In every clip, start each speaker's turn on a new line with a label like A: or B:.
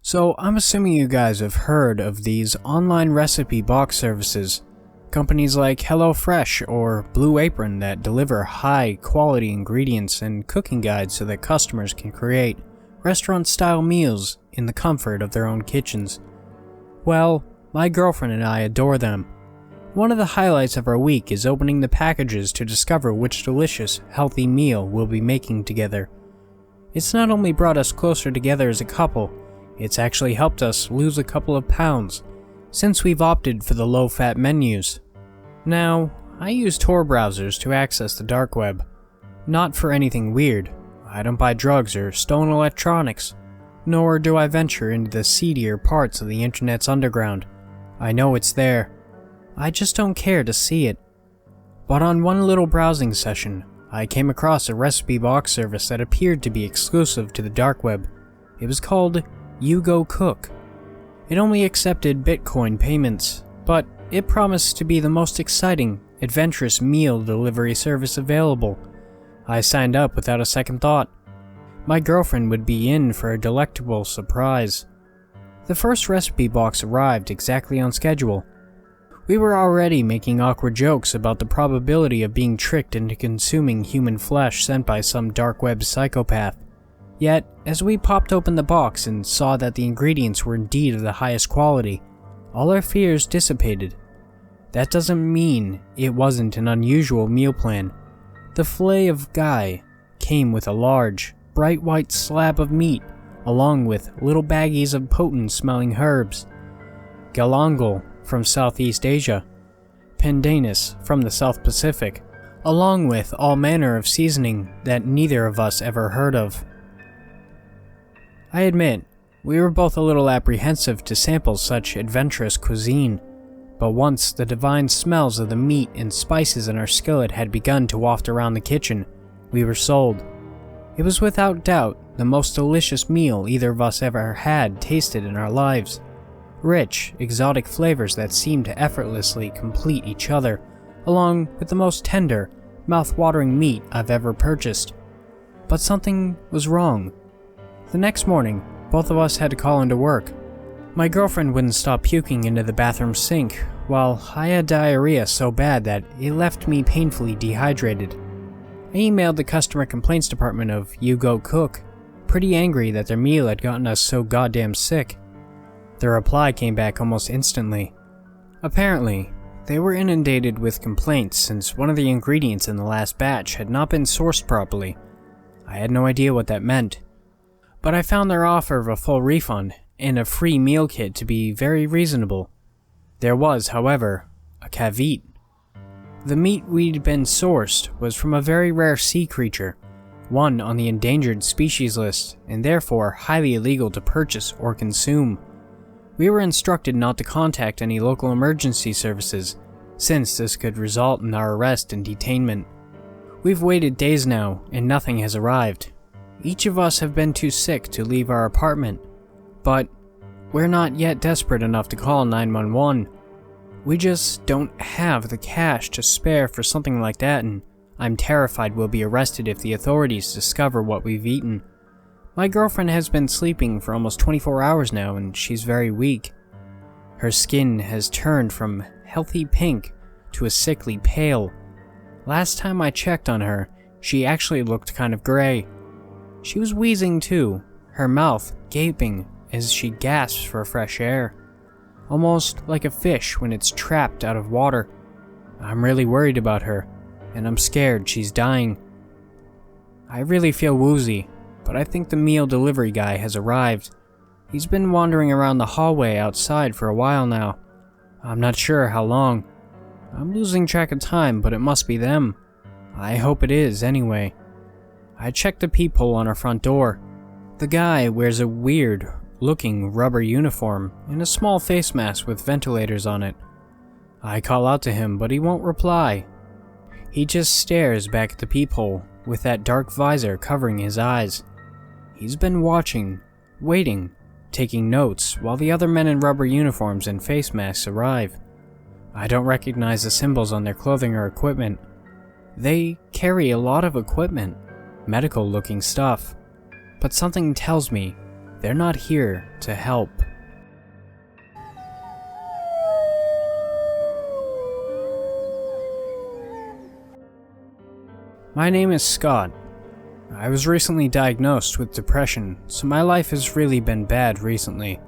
A: So I'm assuming you guys have heard of these online recipe box services. Companies like HelloFresh or Blue Apron that deliver high quality ingredients and cooking guides so that customers can create restaurant-style meals in the comfort of their own kitchens. Well, my girlfriend and I adore them. One of the highlights of our week is opening the packages to discover which delicious, healthy meal we'll be making together. It's not only brought us closer together as a couple, it's actually helped us lose a couple of pounds, since we've opted for the low-fat menus. Now, I use Tor browsers to access the dark web. Not for anything weird. I don't buy drugs or stolen electronics, nor do I venture into the seedier parts of the internet's underground. I know it's there. I just don't care to see it. But on one little browsing session, I came across a recipe box service that appeared to be exclusive to the dark web. It was called You Go Cook. It only accepted Bitcoin payments, but it promised to be the most exciting, adventurous meal delivery service available. I signed up without a second thought. My girlfriend would be in for a delectable surprise. The first recipe box arrived exactly on schedule. We were already making awkward jokes about the probability of being tricked into consuming human flesh sent by some dark web psychopath. Yet, as we popped open the box and saw that the ingredients were indeed of the highest quality, all our fears dissipated. That doesn't mean it wasn't an unusual meal plan. The fillet of Guy came with a large, bright white slab of meat, along with little baggies of potent-smelling herbs. Galangal from Southeast Asia, Pandanus from the South Pacific, along with all manner of seasoning that neither of us ever heard of. I admit, we were both a little apprehensive to sample such adventurous cuisine, but once the divine smells of the meat and spices in our skillet had begun to waft around the kitchen, we were sold. It was without doubt the most delicious meal either of us ever had tasted in our lives. Rich, exotic flavors that seemed to effortlessly complete each other, along with the most tender, mouth-watering meat I've ever purchased. But something was wrong. The next morning, both of us had to call into work. My girlfriend wouldn't stop puking into the bathroom sink, while I had diarrhea so bad that it left me painfully dehydrated. I emailed the customer complaints department of You Go Cook, pretty angry that their meal had gotten us so goddamn sick. The reply came back almost instantly. Apparently, they were inundated with complaints since one of the ingredients in the last batch had not been sourced properly. I had no idea what that meant, but I found their offer of a full refund and a free meal kit to be very reasonable. There was, however, a caveat. The meat we'd been sourced was from a very rare sea creature, one on the endangered species list, and therefore highly illegal to purchase or consume. We were instructed not to contact any local emergency services, since this could result in our arrest and detainment. We've waited days now, and nothing has arrived. Each of us have been too sick to leave our apartment, but we're not yet desperate enough to call 911. We just don't have the cash to spare for something like that, and I'm terrified we'll be arrested if the authorities discover what we've eaten. My girlfriend has been sleeping for almost 24 hours now, and she's very weak. Her skin has turned from healthy pink to a sickly pale. Last time I checked on her, she actually looked kind of gray. She was wheezing too, her mouth gaping as she gasps for fresh air, almost like a fish when it's trapped out of water. I'm really worried about her, and I'm scared she's dying. I really feel woozy, but I think the meal delivery guy has arrived. He's been wandering around the hallway outside for a while now. I'm not sure how long. I'm losing track of time, but it must be them. I hope it is, anyway. I checked the peephole on our front door. The guy wears a weird-looking rubber uniform and a small face mask with ventilators on it. I call out to him, but he won't reply. He just stares back at the peephole with that dark visor covering his eyes. He's been watching, waiting, taking notes while the other men in rubber uniforms and face masks arrive. I don't recognize the symbols on their clothing or equipment. They carry a lot of equipment, medical-looking stuff, but something tells me they're not here to help. My name is Scott. I was recently diagnosed with depression, so my life has really been bad recently.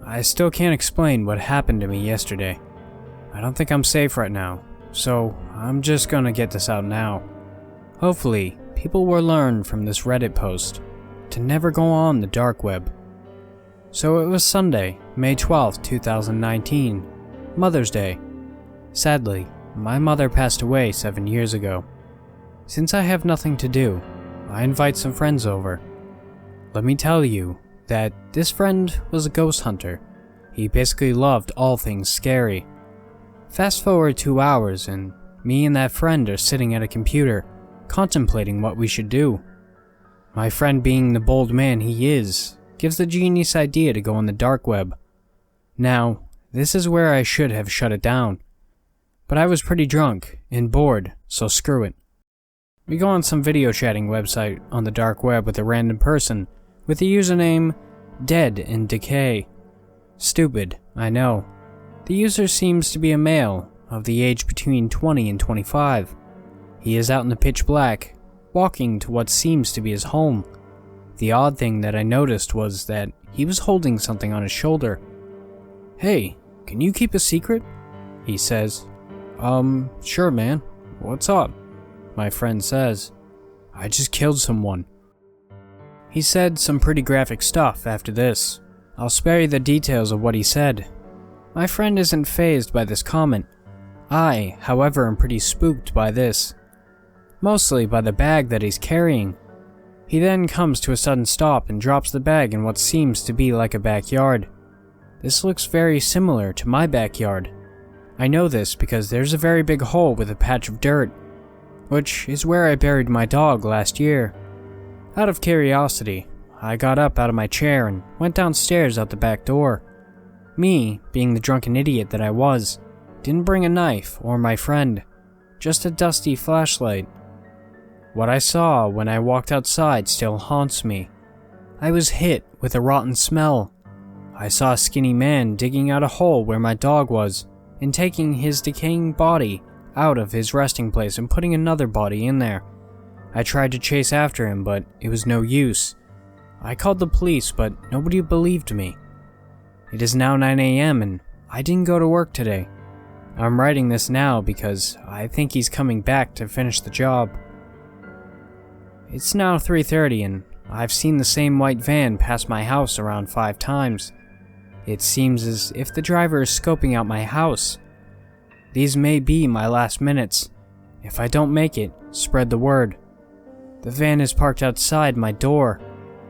A: I still can't explain what happened to me yesterday. I don't think I'm safe right now, so I'm just gonna get this out now. Hopefully, people will learn from this Reddit post to never go on the dark web. So it was Sunday, May 12th, 2019, Mother's Day. Sadly, my mother passed away 7 years ago. Since I have nothing to do, I invite some friends over. Let me tell you that this friend was a ghost hunter. He basically loved all things scary. Fast forward 2 hours and me and that friend are sitting at a computer, contemplating what we should do. My friend, being the bold man he is, gives the genius idea to go on the dark web. Now, this is where I should have shut it down. But I was pretty drunk and bored, so screw it. We go on some video chatting website on the dark web with a random person with the username Dead in Decay. Stupid, I know. The user seems to be a male of the age between 20 and 25. He is out in the pitch black, walking to what seems to be his home. The odd thing that I noticed was that he was holding something on his shoulder. "Hey, can you keep a secret?" he says. Sure man, what's up?" My friend says. "I just killed someone." He said some pretty graphic stuff after this. I'll spare you the details of what he said. My friend isn't fazed by this comment. I, however, am pretty spooked by this. Mostly by the bag that he's carrying. He then comes to a sudden stop and drops the bag in what seems to be like a backyard. This looks very similar to my backyard. I know this because there's a very big hole with a patch of dirt, which is where I buried my dog last year. Out of curiosity, I got up out of my chair and went downstairs out the back door. Me, being the drunken idiot that I was, didn't bring a knife or my friend, just a dusty flashlight. What I saw when I walked outside still haunts me. I was hit with a rotten smell. I saw a skinny man digging out a hole where my dog was and taking his decaying body out of his resting place and putting another body in there. I tried to chase after him, but it was no use. I called the police, but nobody believed me. It is now 9 a.m. and I didn't go to work today. I'm writing this now because I think he's coming back to finish the job. It's now 3:30 and I've seen the same white van pass my house around 5 times. It seems as if the driver is scoping out my house. These may be my last minutes. If I don't make it, spread the word. The van is parked outside my door,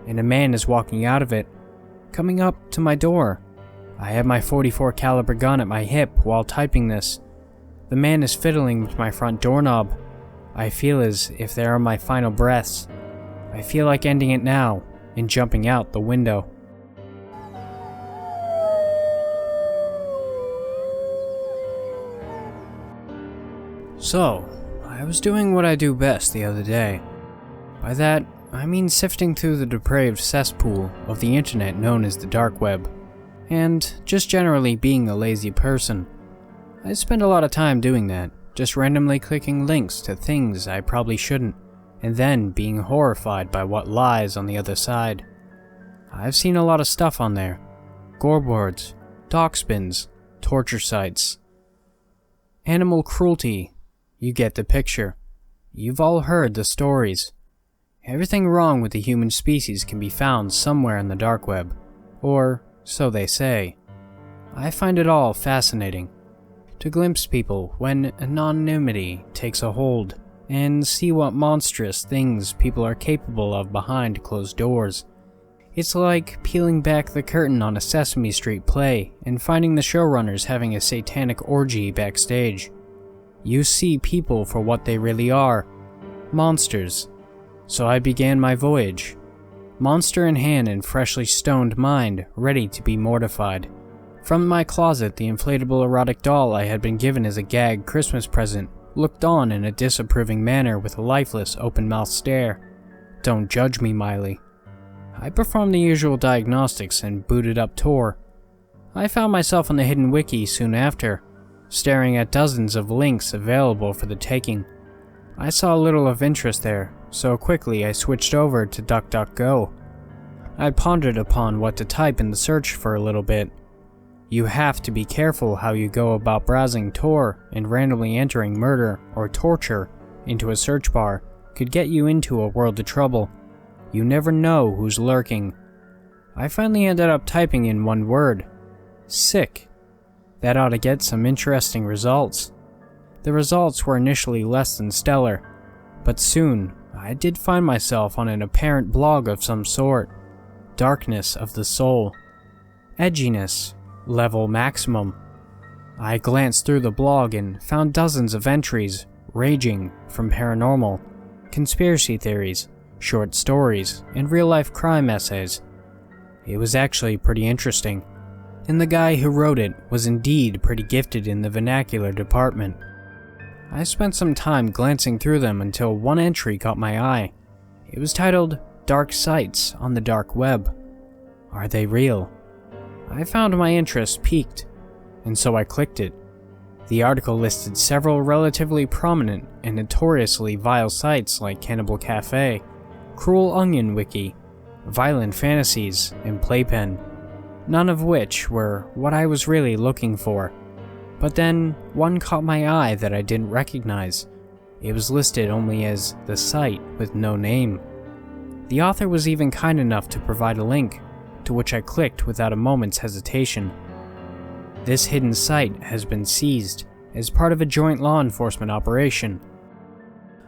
A: and a man is walking out of it, coming up to my door. I have my .44 caliber gun at my hip while typing this. The man is fiddling with my front doorknob. I feel as if they are my final breaths. I feel like ending it now and jumping out the window. So, I was doing what I do best the other day. By that, I mean sifting through the depraved cesspool of the internet known as the dark web, and just generally being a lazy person. I spend a lot of time doing that, just randomly clicking links to things I probably shouldn't, and then being horrified by what lies on the other side. I've seen a lot of stuff on there. Gore boards, dock spins, torture sites, animal cruelty. You get the picture. You've all heard the stories. Everything wrong with the human species can be found somewhere in the dark web, or so they say. I find it all fascinating to glimpse people when anonymity takes a hold and see what monstrous things people are capable of behind closed doors. It's like peeling back the curtain on a Sesame Street play and finding the showrunners having a satanic orgy backstage. You see people for what they really are, monsters. So I began my voyage, monster in hand and freshly stoned mind, ready to be mortified. From my closet, the inflatable erotic doll I had been given as a gag Christmas present looked on in a disapproving manner with a lifeless, open-mouthed stare. Don't judge me, Miley. I performed the usual diagnostics and booted up Tor. I found myself on the hidden wiki soon after, staring at dozens of links available for the taking. I saw little of interest there, so quickly I switched over to DuckDuckGo. I pondered upon what to type in the search for a little bit. You have to be careful how you go about browsing Tor, and randomly entering murder or torture into a search bar could get you into a world of trouble. You never know who's lurking. I finally ended up typing in one word: sick. That ought to get some interesting results. The results were initially less than stellar, but soon I did find myself on an apparent blog of some sort. Darkness of the soul. Edginess, level maximum. I glanced through the blog and found dozens of entries ranging from paranormal, conspiracy theories, short stories, and real-life crime essays. It was actually pretty interesting, and the guy who wrote it was indeed pretty gifted in the vernacular department. I spent some time glancing through them until one entry caught my eye. It was titled Dark Sites on the Dark Web. Are they real? I found my interest piqued, and so I clicked it. The article listed several relatively prominent and notoriously vile sites like Cannibal Cafe, Cruel Onion Wiki, Violent Fantasies, and Playpen, none of which were what I was really looking for. But then, one caught my eye that I didn't recognize. It was listed only as the site with no name. The author was even kind enough to provide a link, to which I clicked without a moment's hesitation. This hidden site has been seized as part of a joint law enforcement operation.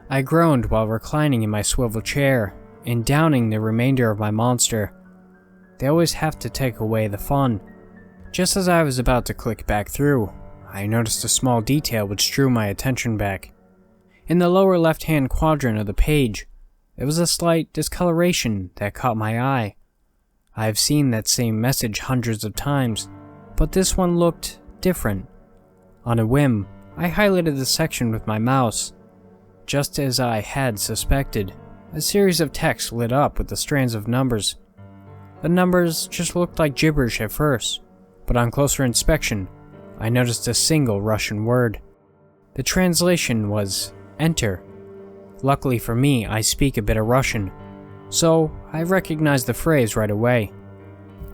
A: I groaned while reclining in my swivel chair and downing the remainder of my monster. They always have to take away the fun. Just as I was about to click back through, I noticed a small detail which drew my attention back. In the lower left-hand quadrant of the page, there was a slight discoloration that caught my eye. I have seen that same message hundreds of times, but this one looked different. On a whim, I highlighted the section with my mouse. Just as I had suspected, a series of text lit up with the strands of numbers. The numbers just looked like gibberish at first, but on closer inspection, I noticed a single Russian word. The translation was enter. Luckily for me, I speak a bit of Russian, so I recognized the phrase right away.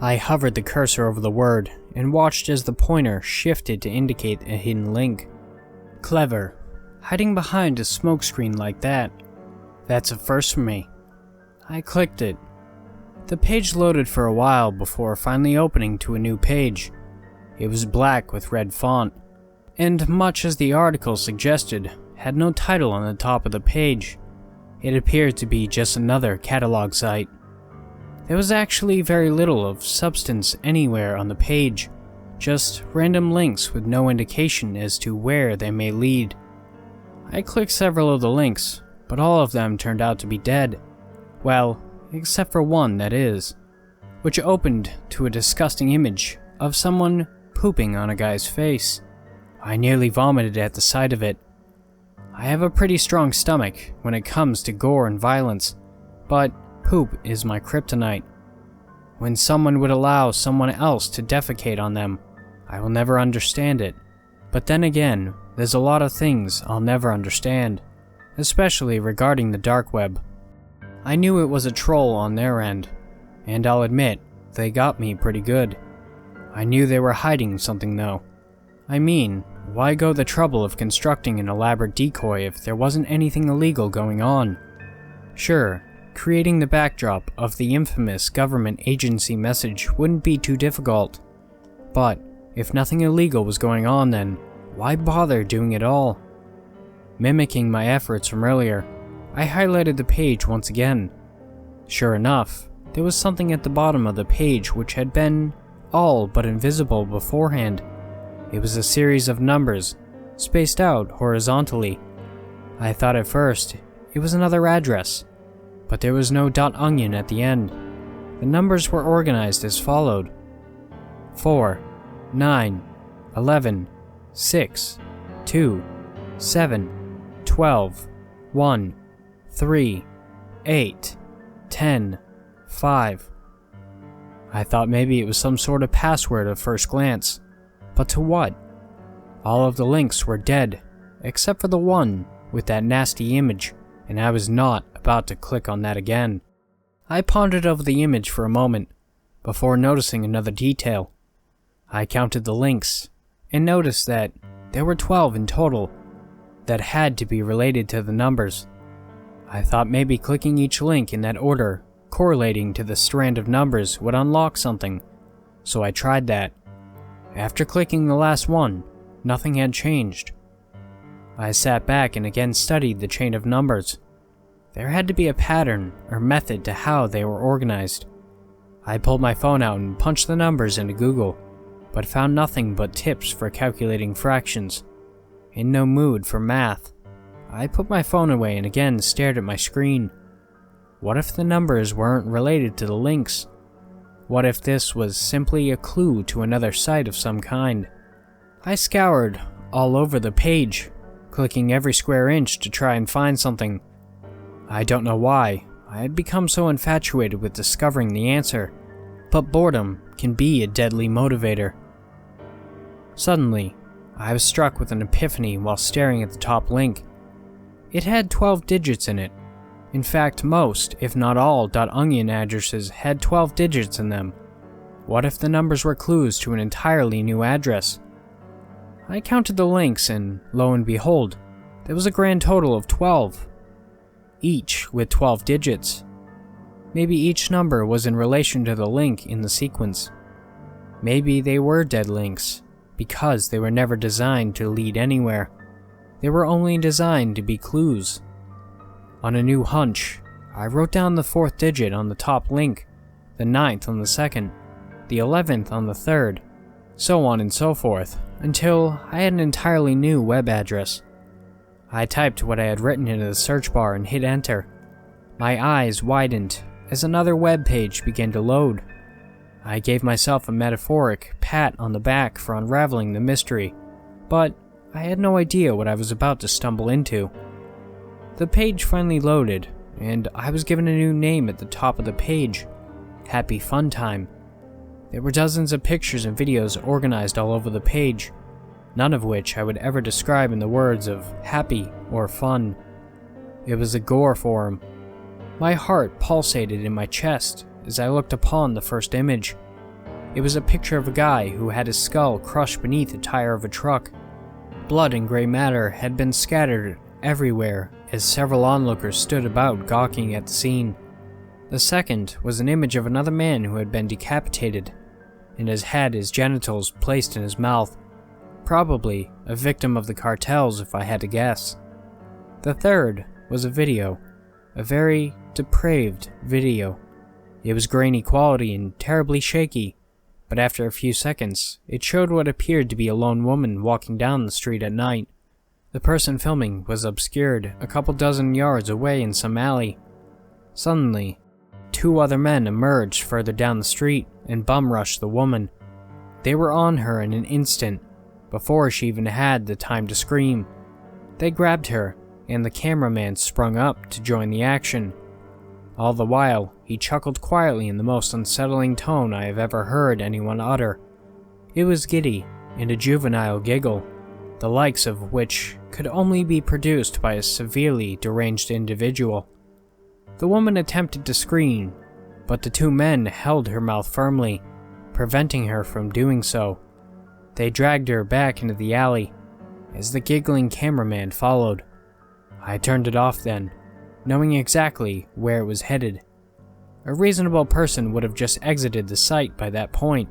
A: I hovered the cursor over the word and watched as the pointer shifted to indicate a hidden link. Clever. Hiding behind a smokescreen like that. That's a first for me. I clicked it. The page loaded for a while before finally opening to a new page. It was black with red font, and much as the article suggested, had no title on the top of the page. It appeared to be just another catalog site. There was actually very little of substance anywhere on the page, just random links with no indication as to where they may lead. I clicked several of the links, but all of them turned out to be dead. Well, except for one, that is, which opened to a disgusting image of someone pooping on a guy's face. I nearly vomited at the sight of it. I have a pretty strong stomach when it comes to gore and violence, but poop is my kryptonite. When someone would allow someone else to defecate on them, I will never understand it. But then again, there's a lot of things I'll never understand, especially regarding the dark web. I knew it was a troll on their end, and I'll admit, they got me pretty good. I knew they were hiding something though. I mean, why go the trouble of constructing an elaborate decoy if there wasn't anything illegal going on? Sure, creating the backdrop of the infamous government agency message wouldn't be too difficult. But if nothing illegal was going on then, why bother doing it all? Mimicking my efforts from earlier, I highlighted the page once again. Sure enough, there was something at the bottom of the page which had been all but invisible beforehand. It was a series of numbers, spaced out horizontally. I thought at first it was another address, but there was no .onion at the end. The numbers were organized as followed: 4, 9, 11, 6, 2, 7, 12, 1, 3, 8, 10, 5. I thought maybe it was some sort of password at first glance, but to what? All of the links were dead, except for the one with that nasty image, and I was not about to click on that again. I pondered over the image for a moment, before noticing another detail. I counted the links, and noticed that there were 12 in total that had to be related to the numbers. I thought maybe clicking each link in that order, correlating to the strand of numbers, would unlock something, so I tried that. After clicking the last one, nothing had changed. I sat back and again studied the chain of numbers. There had to be a pattern or method to how they were organized. I pulled my phone out and punched the numbers into Google, but found nothing but tips for calculating fractions. In no mood for math, I put my phone away and again stared at my screen. What if the numbers weren't related to the links? What if this was simply a clue to another site of some kind? I scoured all over the page, clicking every square inch to try and find something. I don't know why, I had become so infatuated with discovering the answer, but boredom can be a deadly motivator. Suddenly, I was struck with an epiphany while staring at the top link. It had 12 digits in it. In fact, most, if not all, .onion addresses had 12 digits in them. What if the numbers were clues to an entirely new address? I counted the links and, lo and behold, there was a grand total of 12. Each with 12 digits. Maybe each number was in relation to the link in the sequence. Maybe they were dead links, because they were never designed to lead anywhere. They were only designed to be clues. On a new hunch, I wrote down the 4th digit on the top link, the 9th on the 2nd, the 11th on the 3rd, so on and so forth, until I had an entirely new web address. I typed what I had written into the search bar and hit enter. My eyes widened as another web page began to load. I gave myself a metaphoric pat on the back for unraveling the mystery, but I had no idea what I was about to stumble into. The page finally loaded, and I was given a new name at the top of the page, Happy Fun Time. There were dozens of pictures and videos organized all over the page, none of which I would ever describe in the words of happy or fun. It was a gore forum. My heart pulsated in my chest as I looked upon the first image. It was a picture of a guy who had his skull crushed beneath a tire of a truck. Blood and gray matter had been scattered everywhere as several onlookers stood about gawking at the scene. The second was an image of another man who had been decapitated and has had his genitals placed in his mouth, probably a victim of the cartels if I had to guess. The third was a video, a very depraved video. It was grainy quality and terribly shaky, but after a few seconds, it showed what appeared to be a lone woman walking down the street at night. The person filming was obscured a couple dozen yards away in some alley. Suddenly, 2 other men emerged further down the street and bum-rushed the woman. They were on her in an instant, before she even had the time to scream. They grabbed her, and the cameraman sprung up to join the action. All the while, he chuckled quietly in the most unsettling tone I have ever heard anyone utter. It was giddy and a juvenile giggle, the likes of which could only be produced by a severely deranged individual. The woman attempted to scream, but the 2 men held her mouth firmly, preventing her from doing so. They dragged her back into the alley, as the giggling cameraman followed. I turned it off then, knowing exactly where it was headed. A reasonable person would have just exited the site by that point,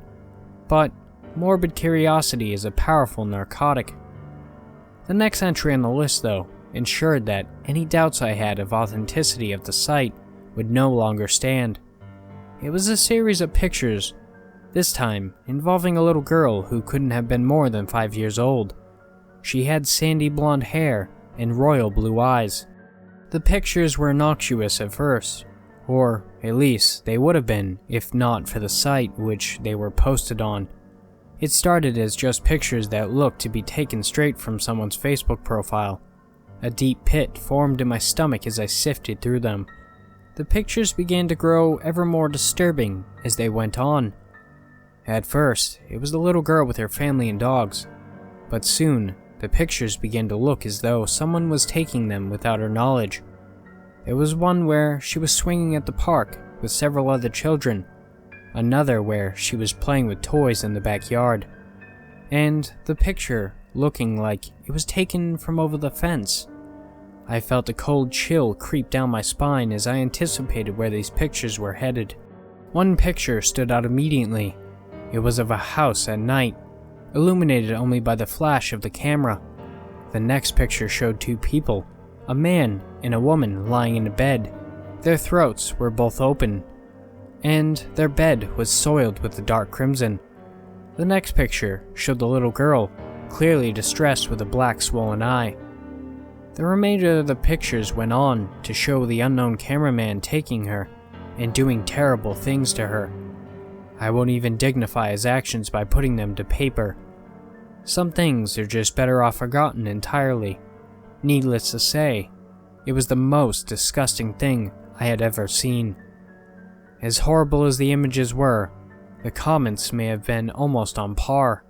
A: but morbid curiosity is a powerful narcotic. The next entry on the list, though, ensured that any doubts I had of authenticity of the site would no longer stand. It was a series of pictures, this time involving a little girl who couldn't have been more than 5 years old. She had sandy blonde hair and royal blue eyes. The pictures were innocuous at first, or at least they would have been if not for the site which they were posted on. It started as just pictures that looked to be taken straight from someone's Facebook profile. A deep pit formed in my stomach as I sifted through them. the pictures began to grow ever more disturbing as they went on. At first, it was the little girl with her family and dogs, but soon, the pictures began to look as though someone was taking them without her knowledge. There was one where she was swinging at the park with several other children, another where she was playing with toys in the backyard, and the picture looking like it was taken from over the fence. I felt a cold chill creep down my spine as I anticipated where these pictures were headed. One picture stood out immediately. It was of a house at night, illuminated only by the flash of the camera. The next picture showed two people, a man and a woman lying in a bed. Their throats were both open, and their bed was soiled with the dark crimson. The next picture showed the little girl, clearly distressed with a black swollen eye. The remainder of the pictures went on to show the unknown cameraman taking her and doing terrible things to her. I won't even dignify his actions by putting them to paper. Some things are just better off forgotten entirely. Needless to say, it was the most disgusting thing I had ever seen. As horrible as the images were, the comments may have been almost on par.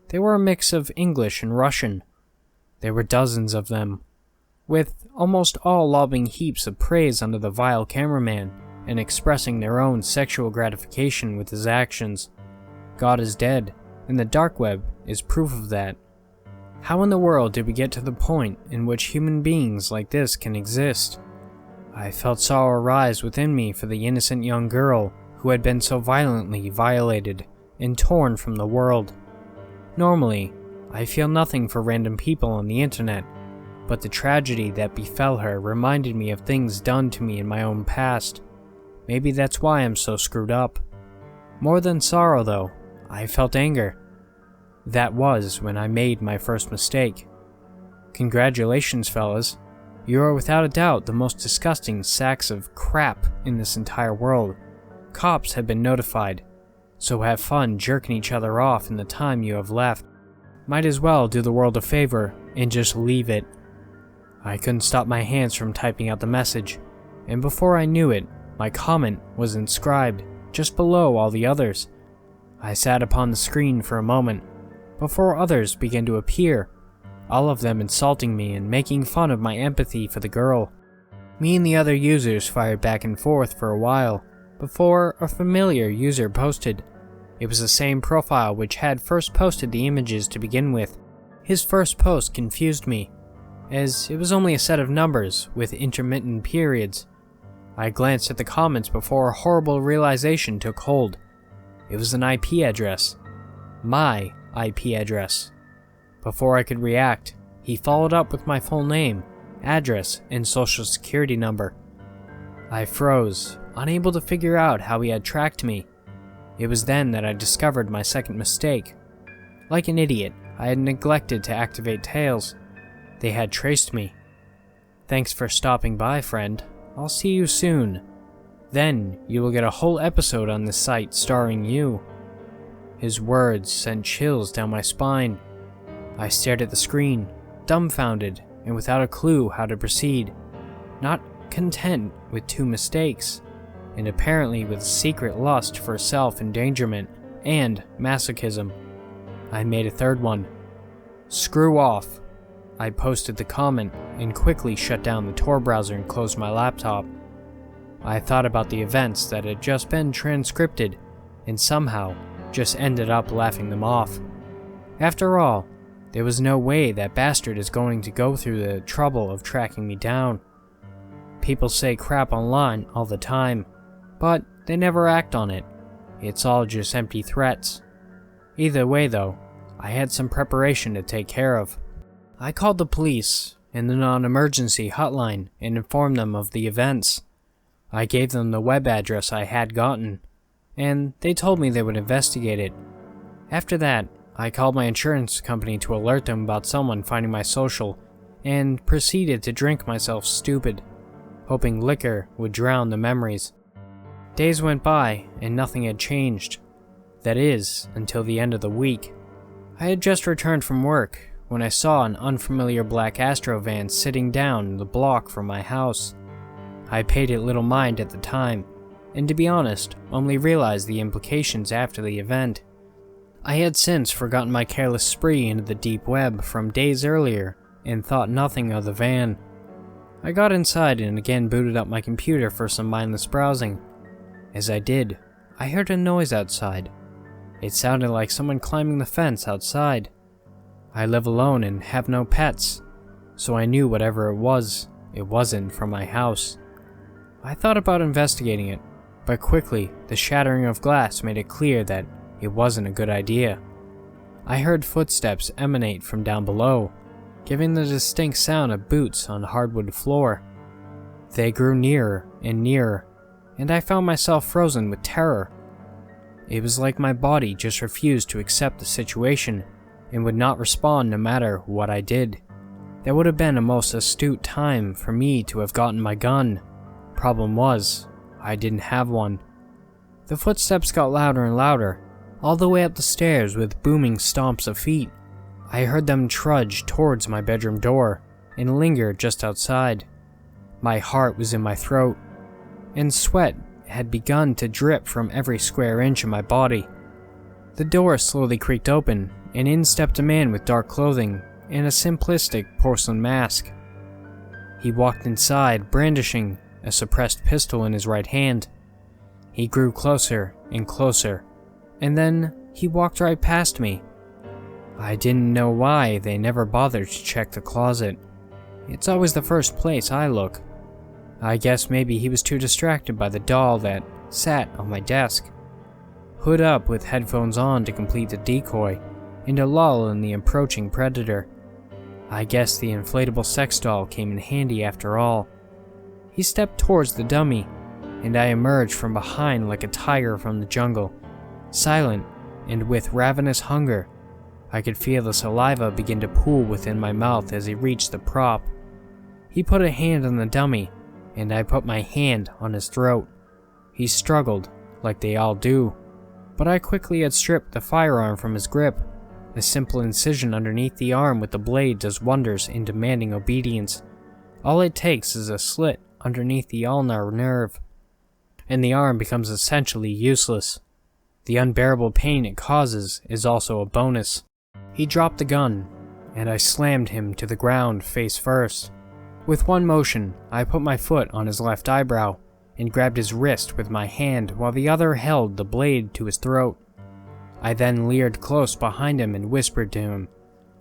A: They were a mix of English and Russian. There were dozens of them, with almost all lobbing heaps of praise under the vile cameraman and expressing their own sexual gratification with his actions. God is dead, and the dark web is proof of that. How in the world did we get to the point in which human beings like this can exist? I felt sorrow rise within me for the innocent young girl who had been so violently violated and torn from the world. Normally, I feel nothing for random people on the internet, but the tragedy that befell her reminded me of things done to me in my own past. Maybe that's why I'm so screwed up. More than sorrow, though, I felt anger. That was when I made my first mistake. Congratulations, fellas. You are without a doubt the most disgusting sacks of crap in this entire world. Cops have been notified, so have fun jerking each other off in the time you have left. Might as well do the world a favor and just leave it. I couldn't stop my hands from typing out the message, and before I knew it, my comment was inscribed just below all the others. I sat upon the screen for a moment, before others began to appear, all of them insulting me and making fun of my empathy for the girl. Me and the other users fired back and forth for a while, before a familiar user posted. It was the same profile which had first posted the images to begin with. His first post confused me, as it was only a set of numbers with intermittent periods. I glanced at the comments before a horrible realization took hold. It was an IP address. My IP address. Before I could react, he followed up with my full name, address, and social security number. I froze, unable to figure out how he had tracked me. It was then that I discovered my second mistake. Like an idiot, I had neglected to activate Tails. They had traced me. Thanks for stopping by, friend. I'll see you soon. Then you will get a whole episode on this site starring you. His words sent chills down my spine. I stared at the screen, dumbfounded and without a clue how to proceed. Not content with two mistakes, and apparently with secret lust for self-endangerment and masochism, I made a third one. Screw off. I posted the comment and quickly shut down the Tor browser and closed my laptop. I thought about the events that had just been transcripted and somehow just ended up laughing them off. After all, there was no way that bastard is going to go through the trouble of tracking me down. People say crap online all the time, but they never act on it. It's all just empty threats. Either way though, I had some preparation to take care of. I called the police and the non-emergency hotline and informed them of the events. I gave them the web address I had gotten, and they told me they would investigate it. After that, I called my insurance company to alert them about someone finding my social, and proceeded to drink myself stupid, hoping liquor would drown the memories. Days went by, and nothing had changed. That is, until the end of the week. I had just returned from work when I saw an unfamiliar black Astro van sitting down the block from my house. I paid it little mind at the time, and to be honest, only realized the implications after the event. I had since forgotten my careless spree into the deep web from days earlier and thought nothing of the van. I got inside and again booted up my computer for some mindless browsing. As I did, I heard a noise outside. It sounded like someone climbing the fence outside. I live alone and have no pets, so I knew whatever it wasn't from my house. I thought about investigating it, but quickly the shattering of glass made it clear that it wasn't a good idea. I heard footsteps emanate from down below, giving the distinct sound of boots on hardwood floor. They grew nearer and nearer, and I found myself frozen with terror. It was like my body just refused to accept the situation and would not respond no matter what I did. That would have been a most astute time for me to have gotten my gun. Problem was, I didn't have one. The footsteps got louder and louder, all the way up the stairs with booming stomps of feet. I heard them trudge towards my bedroom door and linger just outside. My heart was in my throat, and sweat had begun to drip from every square inch of my body. The door slowly creaked open, and in stepped a man with dark clothing and a simplistic porcelain mask. He walked inside, brandishing a suppressed pistol in his right hand. He grew closer and closer, and then he walked right past me. I didn't know why they never bothered to check the closet. It's always the first place I look. I guess maybe he was too distracted by the doll that sat on my desk. Hood up with headphones on to complete the decoy, and a lull in the approaching predator. I guess the inflatable sex doll came in handy after all. He stepped towards the dummy, and I emerged from behind like a tiger from the jungle, silent and with ravenous hunger. I could feel the saliva begin to pool within my mouth as he reached the prop. He put a hand on the dummy, and I put my hand on his throat. He struggled, like they all do, but I quickly had stripped the firearm from his grip. A simple incision underneath the arm with the blade does wonders in demanding obedience. All it takes is a slit underneath the ulnar nerve, and the arm becomes essentially useless. The unbearable pain it causes is also a bonus. He dropped the gun, and I slammed him to the ground face first. With one motion, I put my foot on his left eyebrow and grabbed his wrist with my hand while the other held the blade to his throat. I then leered close behind him and whispered to him,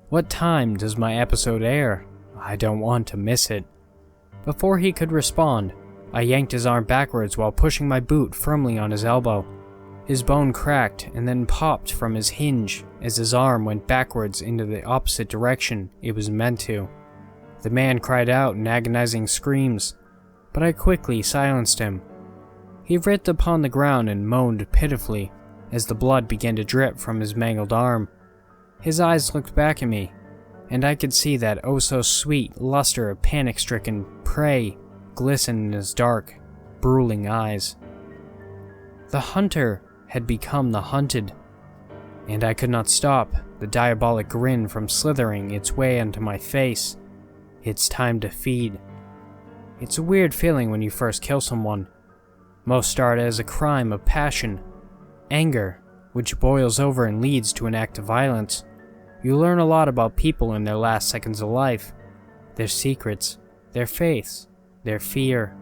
A: "What time does my episode air? I don't want to miss it." Before he could respond, I yanked his arm backwards while pushing my boot firmly on his elbow. His bone cracked and then popped from his hinge as his arm went backwards into the opposite direction it was meant to. The man cried out in agonizing screams, but I quickly silenced him. He writhed upon the ground and moaned pitifully as the blood began to drip from his mangled arm. His eyes looked back at me, and I could see that oh-so-sweet luster of panic-stricken prey glisten in his dark, bruising eyes. The hunter had become the hunted, and I could not stop the diabolic grin from slithering its way into my face. It's time to feed. It's a weird feeling when you first kill someone. Most start as a crime of passion, anger, which boils over and leads to an act of violence. You learn a lot about people in their last seconds of life, their secrets, their faiths, their fear.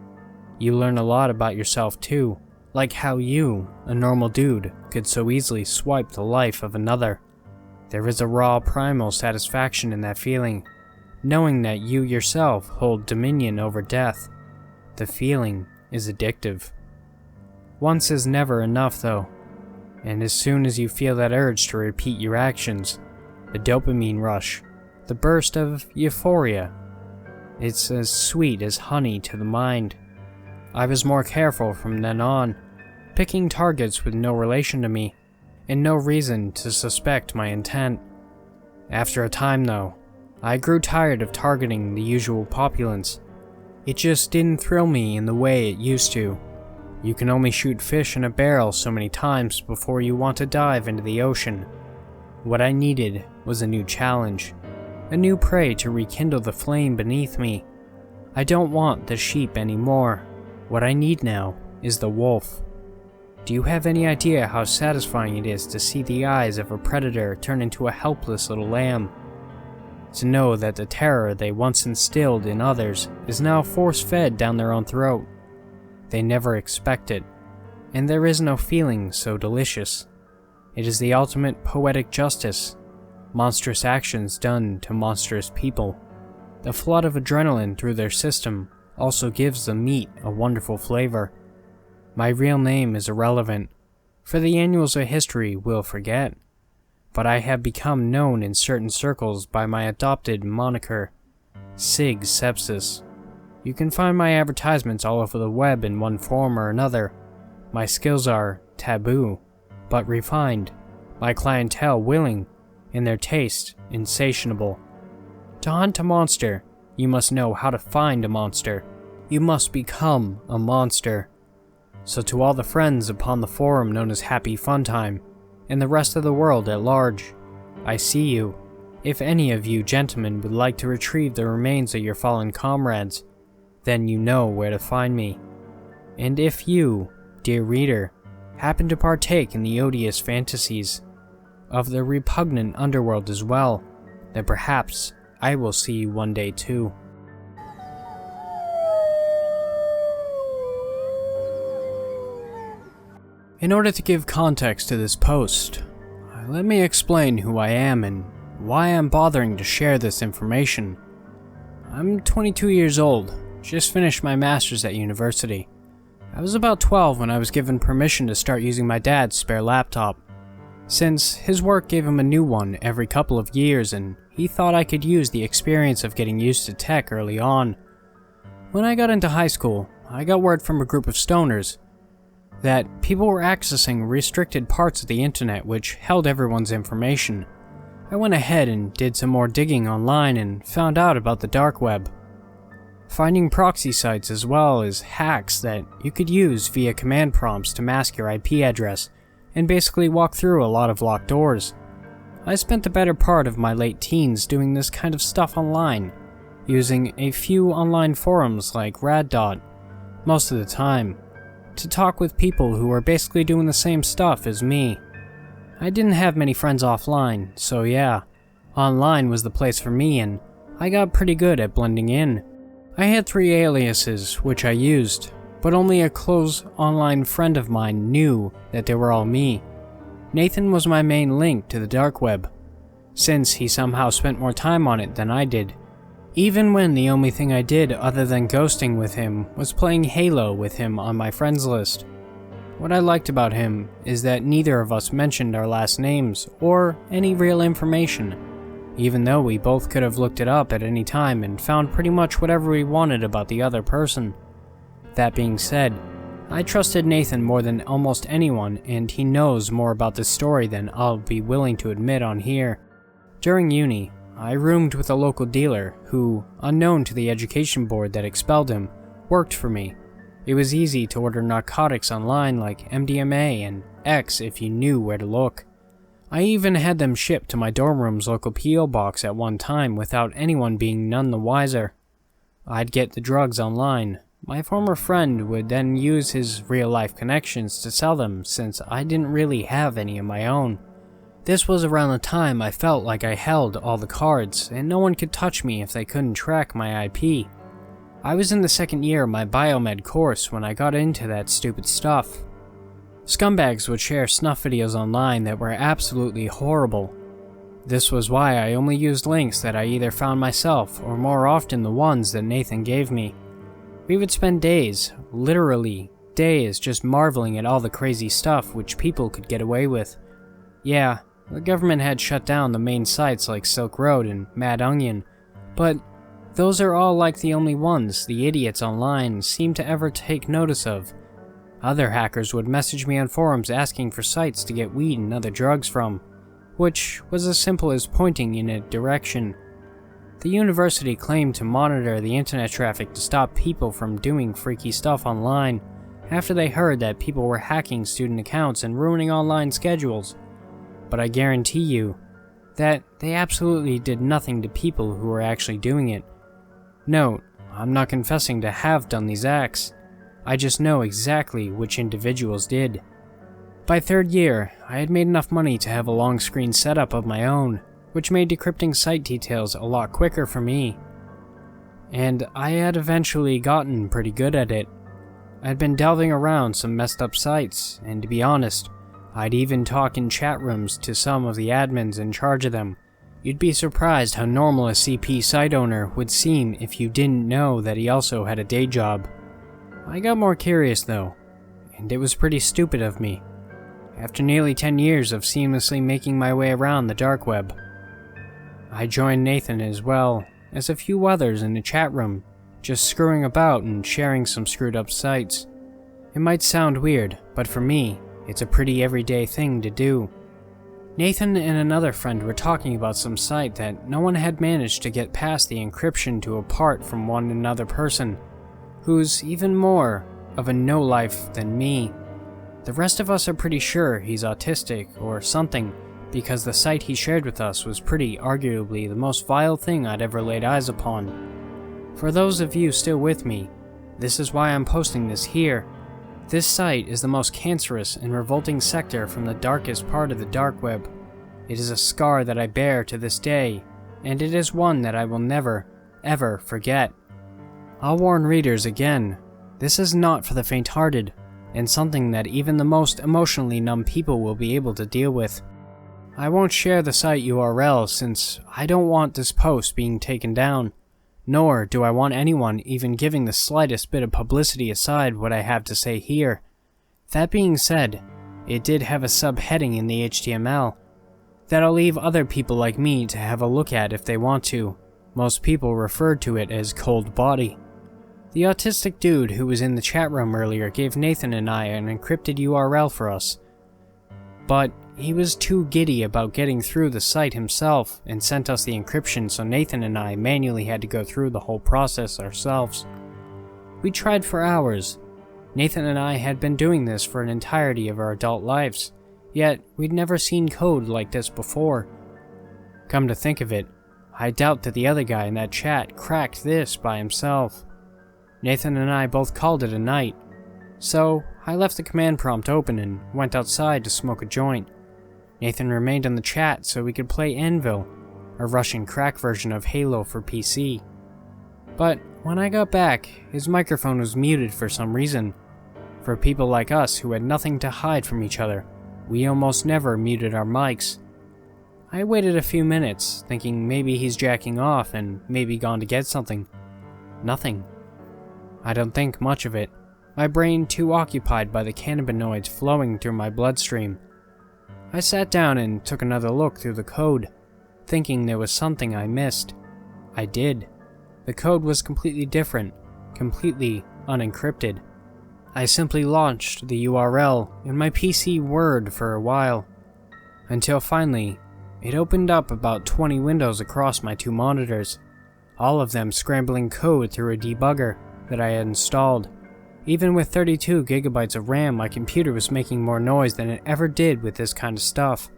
A: You learn a lot about yourself too, like how you, a normal dude, could so easily swipe the life of another. There is a raw primal satisfaction in that feeling, knowing that you yourself hold dominion over death. The feeling is addictive. Once is never enough though, and as soon as you feel that urge to repeat your actions, the dopamine rush, the burst of euphoria, it's as sweet as honey to the mind. I was more careful from then on, picking targets with no relation to me, and no reason to suspect my intent. After a time though, I grew tired of targeting the usual populace. It just didn't thrill me in the way it used to. You can only shoot fish in a barrel so many times before you want to dive into the ocean. What I needed was a new challenge, a new prey to rekindle the flame beneath me. I don't want the sheep anymore. What I need now is the wolf. Do you have any idea how satisfying it is to see the eyes of a predator turn into a helpless little lamb? To know that the terror they once instilled in others is now force-fed down their own throat. They never expect it, and there is no feeling so delicious. It is the ultimate poetic justice, monstrous actions done to monstrous people. The flood of adrenaline through their system also gives the meat a wonderful flavor. My real name is irrelevant, for the annals of history will forget, but I have become known in certain circles by my adopted moniker, Sig Sepsis. You can find my advertisements all over the web in one form or another. My skills are taboo, but refined, my clientele willing, and their taste insatiable. To hunt a monster, you must know how to find a monster. You must become a monster. So to all the friends upon the forum known as Happy Funtime, and the rest of the world at large, I see you. If any of you gentlemen would like to retrieve the remains of your fallen comrades, then you know where to find me. And if you, dear reader, happen to partake in the odious fantasies of the repugnant underworld as well, then perhaps I will see you one day too. In order to give context to this post, let me explain who I am and why I'm bothering to share this information. I'm 22 years old, just finished my master's at university. I was about 12 when I was given permission to start using my dad's spare laptop, since his work gave him a new one every couple of years and he thought I could use the experience of getting used to tech early on. When I got into high school, I got word from a group of stoners that people were accessing restricted parts of the internet which held everyone's information. I went ahead and did some more digging online and found out about the dark web, finding proxy sites as well as hacks that you could use via command prompts to mask your IP address and basically walk through a lot of locked doors. I spent the better part of my late teens doing this kind of stuff online, using a few online forums like Raddot, most of the time, to talk with people who were basically doing the same stuff as me. I didn't have many friends offline, so yeah, online was the place for me and I got pretty good at blending in. I had 3 aliases which I used, but only a close online friend of mine knew that they were all me. Nathan was my main link to the dark web, since he somehow spent more time on it than I did. Even when the only thing I did other than ghosting with him was playing Halo with him on my friends list. What I liked about him is that neither of us mentioned our last names or any real information, even though we both could have looked it up at any time and found pretty much whatever we wanted about the other person. That being said, I trusted Nathan more than almost anyone, and he knows more about this story than I'll be willing to admit on here. During uni, I roomed with a local dealer who, unknown to the education board that expelled him, worked for me. It was easy to order narcotics online like MDMA and X if you knew where to look. I even had them shipped to my dorm room's local P.O. box at one time without anyone being none the wiser. I'd get the drugs online. My former friend would then use his real-life connections to sell them since I didn't really have any of my own. This was around the time I felt like I held all the cards and no one could touch me if they couldn't track my IP. I was in the second year of my biomed course when I got into that stupid stuff. Scumbags would share snuff videos online that were absolutely horrible. This was why I only used links that I either found myself or more often the ones that Nathan gave me. We would spend days, literally days, just marveling at all the crazy stuff which people could get away with. Yeah, the government had shut down the main sites like Silk Road and Mad Onion, but those are all like the only ones the idiots online seem to ever take notice of. Other hackers would message me on forums asking for sites to get weed and other drugs from, which was as simple as pointing in a direction. The university claimed to monitor the internet traffic to stop people from doing freaky stuff online after they heard that people were hacking student accounts and ruining online schedules. But I guarantee you that they absolutely did nothing to people who were actually doing it. Note, I'm not confessing to have done these acts. I just know exactly which individuals did. By third year, I had made enough money to have a long screen setup of my own, which made decrypting site details a lot quicker for me. And I had eventually gotten pretty good at it. I'd been delving around some messed up sites, and to be honest, I'd even talk in chat rooms to some of the admins in charge of them. You'd be surprised how normal a CP site owner would seem if you didn't know that he also had a day job. I got more curious though, and it was pretty stupid of me. After nearly 10 years of seamlessly making my way around the dark web, I joined Nathan as well as a few others in the chat room, just screwing about and sharing some screwed up sites. It might sound weird, but for me, it's a pretty everyday thing to do. Nathan and another friend were talking about some site that no one had managed to get past the encryption to apart from one another person, who's even more of a no-life than me. The rest of us are pretty sure he's autistic or something, because the site he shared with us was pretty arguably the most vile thing I'd ever laid eyes upon. For those of you still with me, this is why I'm posting this here. This site is the most cancerous and revolting sector from the darkest part of the dark web. It is a scar that I bear to this day, and it is one that I will never, ever forget. I'll warn readers again, this is not for the faint-hearted, and something that even the most emotionally numb people will be able to deal with. I won't share the site URL since I don't want this post being taken down, nor do I want anyone even giving the slightest bit of publicity aside what I have to say here. That being said, it did have a subheading in the HTML that I'll leave other people like me to have a look at if they want to. Most people referred to it as cold body. The autistic dude who was in the chat room earlier gave Nathan and I an encrypted URL for us, but he was too giddy about getting through the site himself and sent us the encryption, so Nathan and I manually had to go through the whole process ourselves. We tried for hours. Nathan and I had been doing this for an entirety of our adult lives, yet we'd never seen code like this before. Come to think of it, I doubt that the other guy in that chat cracked this by himself. Nathan and I both called it a night, so I left the command prompt open and went outside to smoke a joint. Nathan remained in the chat so we could play Anvil, a Russian crack version of Halo for PC. But when I got back, his microphone was muted for some reason. For people like us who had nothing to hide from each other, we almost never muted our mics. I waited a few minutes, thinking maybe he's jacking off and maybe gone to get something. Nothing. I don't think much of it, my brain too occupied by the cannabinoids flowing through my bloodstream. I sat down and took another look through the code, thinking there was something I missed. I did. The code was completely different, completely unencrypted. I simply launched the URL in my PC Word for a while, until finally, it opened up about 20 windows across my two monitors, all of them scrambling code through a debugger that I had installed. Even with 32 gigabytes of RAM, my computer was making more noise than it ever did with this kind of stuff.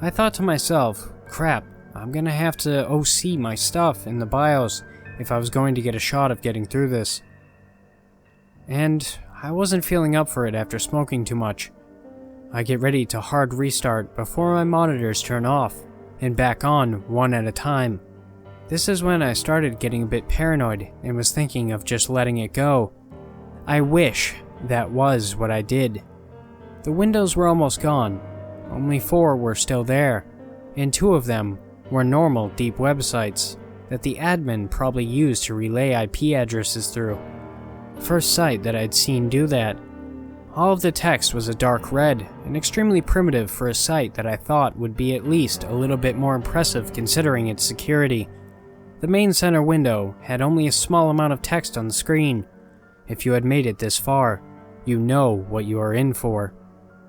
A: I thought to myself, crap, I'm gonna have to OC my stuff in the BIOS if I was going to get a shot of getting through this. And I wasn't feeling up for it after smoking too much. I get ready to hard restart before my monitors turn off and back on one at a time. This is when I started getting a bit paranoid and was thinking of just letting it go. I wish that was what I did. The windows were almost gone. Only 4 were still there, and 2 of them were normal deep websites that the admin probably used to relay IP addresses through. First site that I'd seen do that. All of the text was a dark red, and extremely primitive for a site that I thought would be at least a little bit more impressive considering its security. The main center window had only a small amount of text on the screen. If you had made it this far, you know what you are in for.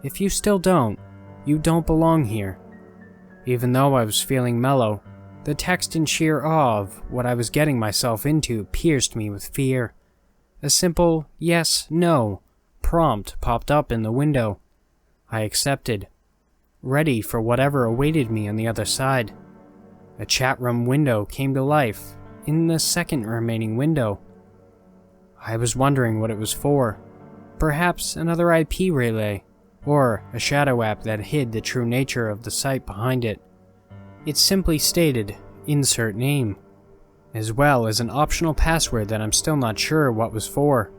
A: If you still don't, you don't belong here. Even though I was feeling mellow, the text in sheer awe of what I was getting myself into pierced me with fear. A simple yes, no prompt popped up in the window. I accepted, ready for whatever awaited me on the other side. A chat room window came to life in the second remaining window. I was wondering what it was for. Perhaps another IP relay, or a shadow app that hid the true nature of the site behind it. It simply stated, "Insert name," as well as an optional password that I'm still not sure what was for.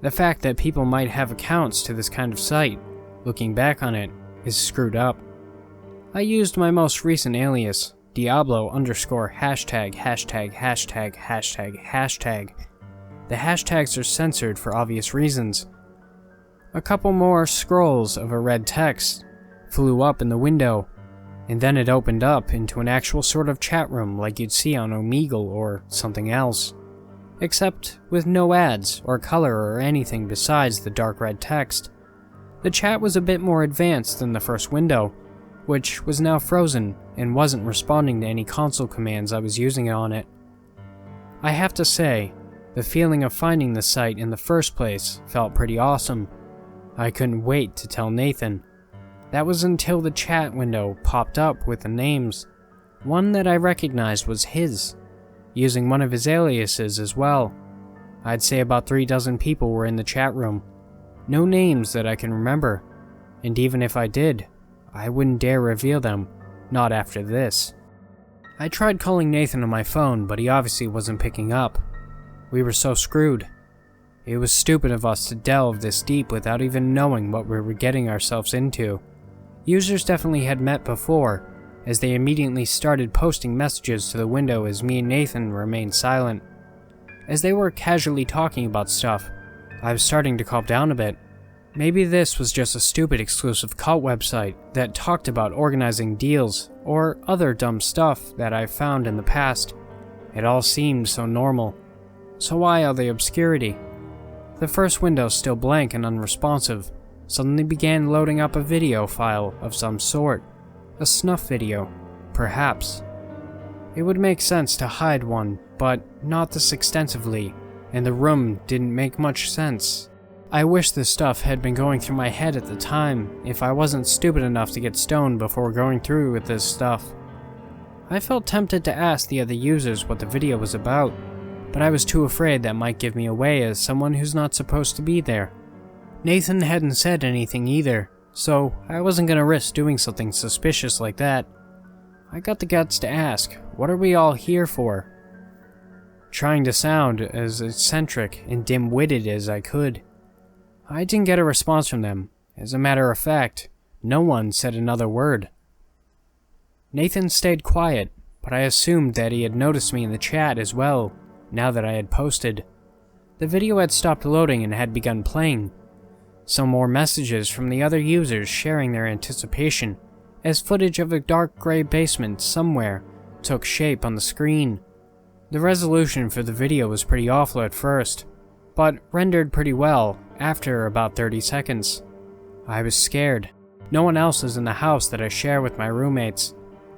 A: The fact that people might have accounts to this kind of site, looking back on it, is screwed up. I used my most recent alias, Diablo _hashtag hashtag hashtag hashtag hashtag. The hashtags are censored for obvious reasons. A couple more scrolls of a red text flew up in the window, and then it opened up into an actual sort of chat room like you'd see on Omegle or something else, except with no ads or color or anything besides the dark red text. The chat was a bit more advanced than the first window, which was now frozen and wasn't responding to any console commands I was using on it. I have to say, the feeling of finding the site in the first place felt pretty awesome. I couldn't wait to tell Nathan. That was until the chat window popped up with the names. One that I recognized was his, using one of his aliases as well. I'd say about 36 people were in the chat room. No names that I can remember, and even if I did, I wouldn't dare reveal them, not after this. I tried calling Nathan on my phone, but he obviously wasn't picking up. We were so screwed. It was stupid of us to delve this deep without even knowing what we were getting ourselves into. Users definitely had met before, as they immediately started posting messages to the window as me and Nathan remained silent. As they were casually talking about stuff, I was starting to calm down a bit. Maybe this was just a stupid exclusive cult website that talked about organizing deals or other dumb stuff that I've found in the past. It all seemed so normal. So why all the obscurity? The first window, still blank and unresponsive, suddenly began loading up a video file of some sort. A snuff video, perhaps. It would make sense to hide one, but not this extensively, and the room didn't make much sense. I wish this stuff had been going through my head at the time, if I wasn't stupid enough to get stoned before going through with this stuff. I felt tempted to ask the other users what the video was about, but I was too afraid that might give me away as someone who's not supposed to be there. Nathan hadn't said anything either, so I wasn't gonna risk doing something suspicious like that. I got the guts to ask, what are we all here for? Trying to sound as eccentric and dim-witted as I could. I didn't get a response from them. As a matter of fact, no one said another word. Nathan stayed quiet, but I assumed that he had noticed me in the chat as well, now that I had posted. The video had stopped loading and had begun playing. Some more messages from the other users sharing their anticipation, as footage of a dark gray basement somewhere took shape on the screen. The resolution for the video was pretty awful at first, but rendered pretty well after about 30 seconds. I was scared. No one else was in the house that I share with my roommates.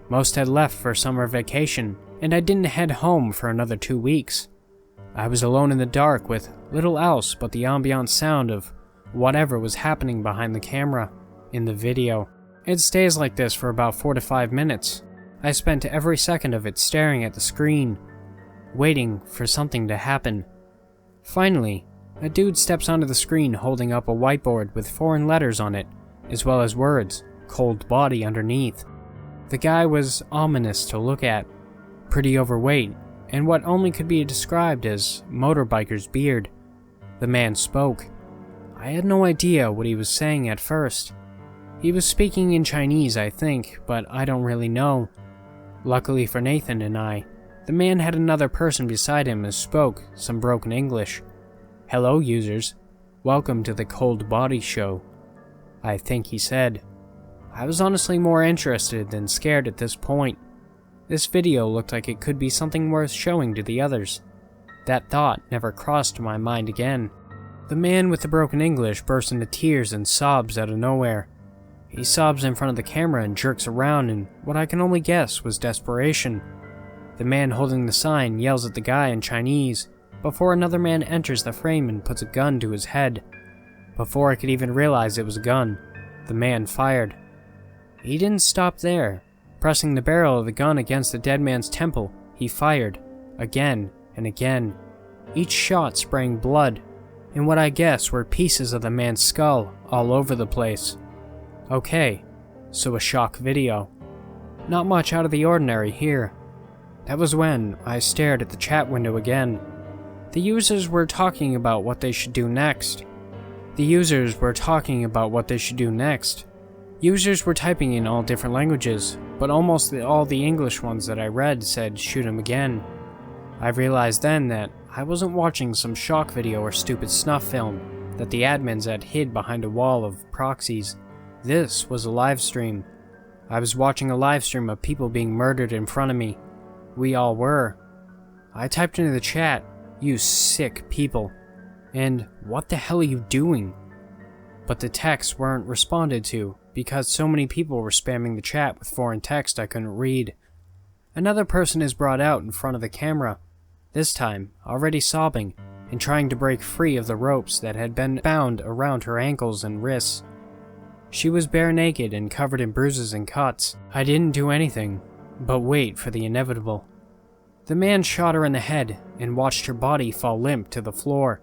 A: Most had left for summer vacation, and I didn't head home for another 2 weeks. I was alone in the dark with little else but the ambient sound of whatever was happening behind the camera in the video. It stays like this for about 4 to 5 minutes. I spent every second of it staring at the screen, waiting for something to happen. Finally, a dude steps onto the screen holding up a whiteboard with foreign letters on it, as well as words, "cold body" underneath. The guy was ominous to look at, pretty overweight, and what only could be described as motorbiker's beard. The man spoke. I had no idea what he was saying at first. He was speaking in Chinese, I think, but I don't really know. Luckily for Nathan and I, the man had another person beside him who spoke some broken English. "Hello, users. Welcome to the Cold Body Show," I think he said. I was honestly more interested than scared at this point. This video looked like it could be something worth showing to the others. That thought never crossed my mind again. The man with the broken English burst into tears and sobs out of nowhere. He sobs in front of the camera and jerks around in what I can only guess was desperation. The man holding the sign yells at the guy in Chinese before another man enters the frame and puts a gun to his head. Before I could even realize it was a gun, the man fired. He didn't stop there. Pressing the barrel of the gun against the dead man's temple, he fired, again and again, each shot spraying blood and what I guess were pieces of the man's skull all over the place. Okay, so a shock video. Not much out of the ordinary here. That was when I stared at the chat window again. The users were talking about what they should do next. Users were typing in all different languages, but almost all the English ones that I read said shoot him again. I realized then that I wasn't watching some shock video or stupid snuff film that the admins had hid behind a wall of proxies. This was a live stream. I was watching a live stream of people being murdered in front of me. We all were. I typed into the chat, "You sick people," and "What the hell are you doing?" But the texts weren't responded to because so many people were spamming the chat with foreign text I couldn't read. Another person is brought out in front of the camera, this time already sobbing and trying to break free of the ropes that had been bound around her ankles and wrists. She was bare naked and covered in bruises and cuts. I didn't do anything but wait for the inevitable. The man shot her in the head and watched her body fall limp to the floor.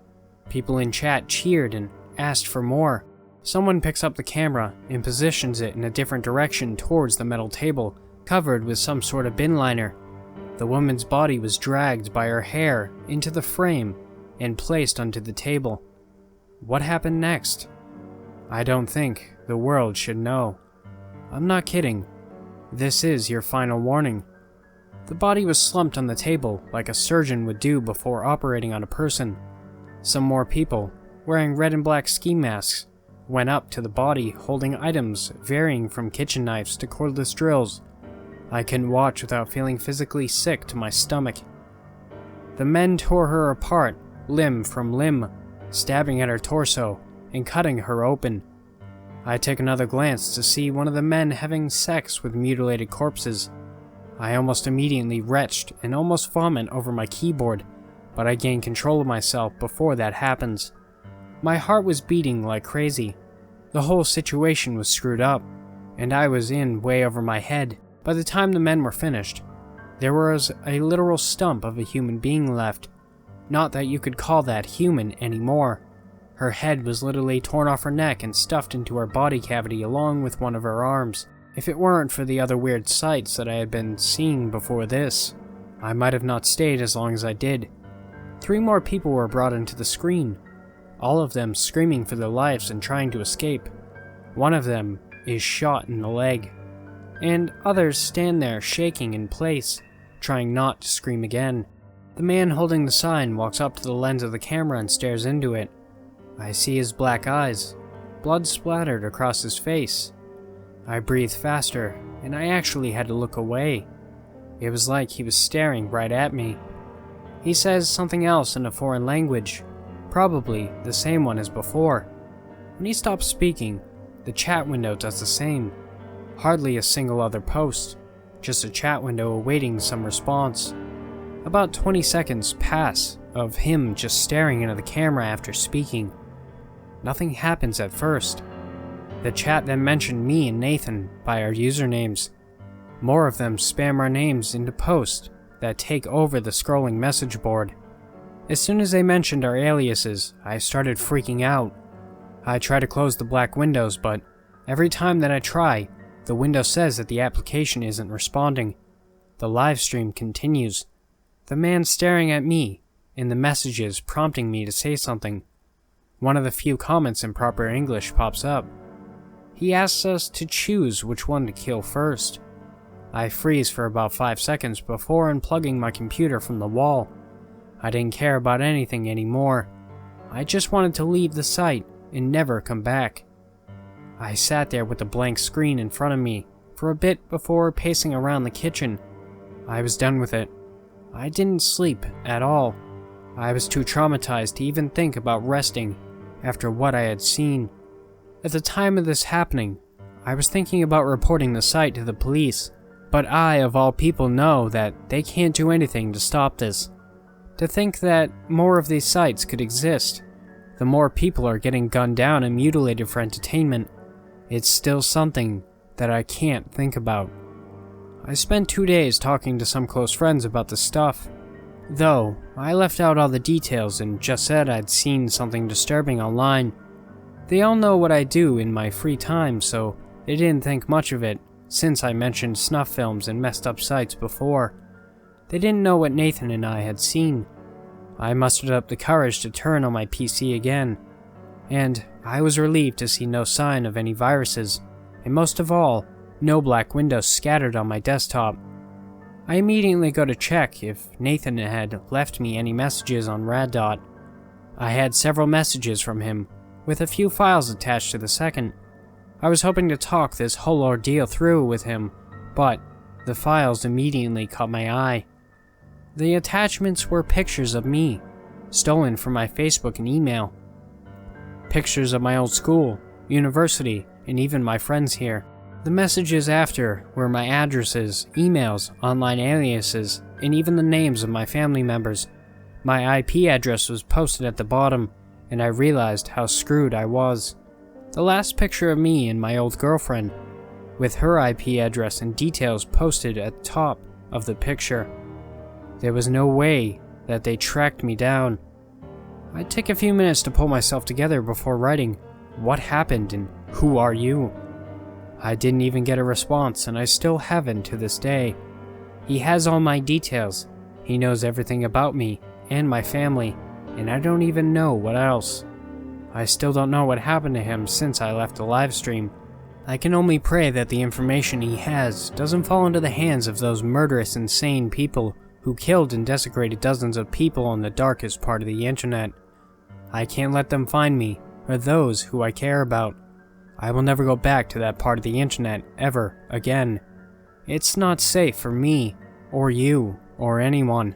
A: People in chat cheered and asked for more. Someone picks up the camera and positions it in a different direction towards the metal table, covered with some sort of bin liner. The woman's body was dragged by her hair into the frame and placed onto the table. What happened next? I don't think the world should know. I'm not kidding. This is your final warning. The body was slumped on the table like a surgeon would do before operating on a person. Some more people, wearing red and black ski masks, went up to the body holding items varying from kitchen knives to cordless drills. I couldn't watch without feeling physically sick to my stomach. The men tore her apart, limb from limb, stabbing at her torso and cutting her open. I took another glance to see one of the men having sex with mutilated corpses. I almost immediately retched and almost vomit over my keyboard, but I gained control of myself before that happens. My heart was beating like crazy. The whole situation was screwed up, and I was in way over my head. By the time the men were finished, there was a literal stump of a human being left. Not that you could call that human anymore. Her head was literally torn off her neck and stuffed into her body cavity along with one of her arms. If it weren't for the other weird sights that I had been seeing before this, I might have not stayed as long as I did. 3 more people were brought into the screen, all of them screaming for their lives and trying to escape. One of them is shot in the leg, and others stand there shaking in place, trying not to scream again. The man holding the sign walks up to the lens of the camera and stares into it. I see his black eyes, blood splattered across his face. I breathed faster, and I actually had to look away. It was like he was staring right at me. He says something else in a foreign language, probably the same one as before. When he stops speaking, the chat window does the same. Hardly a single other post, just a chat window awaiting some response. About 20 seconds pass of him just staring into the camera after speaking. Nothing happens at first. The chat then mentioned me and Nathan by our usernames. More of them spam our names into posts that take over the scrolling message board. As soon as they mentioned our aliases, I started freaking out. I try to close the black windows, but every time that I try, the window says that the application isn't responding. The live stream continues. The man staring at me, and the messages prompting me to say something. One of the few comments in proper English pops up. He asks us to choose which one to kill first. I freeze for about 5 seconds before unplugging my computer from the wall. I didn't care about anything anymore. I just wanted to leave the site and never come back. I sat there with the blank screen in front of me for a bit before pacing around the kitchen. I was done with it. I didn't sleep at all. I was too traumatized to even think about resting after what I had seen. At the time of this happening, I was thinking about reporting the site to the police, but I, of all people, know that they can't do anything to stop this. To think that more of these sites could exist, the more people are getting gunned down and mutilated for entertainment, it's still something that I can't think about. I spent 2 days talking to some close friends about this stuff. Though, I left out all the details and just said I'd seen something disturbing online. They all know what I do in my free time, so they didn't think much of it, since I mentioned snuff films and messed up sites before. They didn't know what Nathan and I had seen. I mustered up the courage to turn on my PC again, and I was relieved to see no sign of any viruses, and most of all, no black windows scattered on my desktop. I immediately go to check if Nathan had left me any messages on Raddot. I had several messages from him, with a few files attached to the second. I was hoping to talk this whole ordeal through with him, but the files immediately caught my eye. The attachments were pictures of me, stolen from my Facebook and email. Pictures of my old school, university, and even my friends here. The messages after were my addresses, emails, online aliases, and even the names of my family members. My IP address was posted at the bottom, and I realized how screwed I was. The last picture of me and my old girlfriend, with her IP address and details posted at the top of the picture. There was no way that they tracked me down. I'd take a few minutes to pull myself together before writing, "What happened and who are you?" I didn't even get a response, and I still haven't to this day. He has all my details. He knows everything about me and my family, and I don't even know what else. I still don't know what happened to him since I left the livestream. I can only pray that the information he has doesn't fall into the hands of those murderous, insane people who killed and desecrated dozens of people on the darkest part of the internet. I can't let them find me, or those who I care about. I will never go back to that part of the internet ever again. It's not safe for me, or you, or anyone.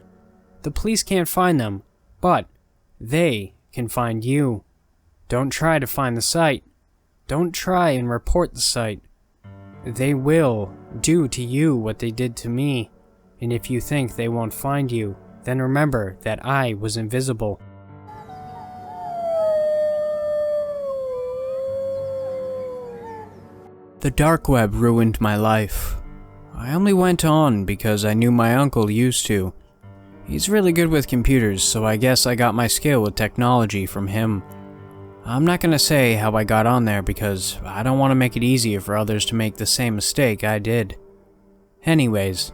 A: The police can't find them, but they can find you. Don't try to find the site. Don't try and report the site. They will do to you what they did to me, and if you think they won't find you, then remember that I was invisible. The dark web ruined my life. I only went on because I knew my uncle used to. He's really good with computers, so I guess I got my skill with technology from him. I'm not gonna say how I got on there because I don't want to make it easier for others to make the same mistake I did. Anyways,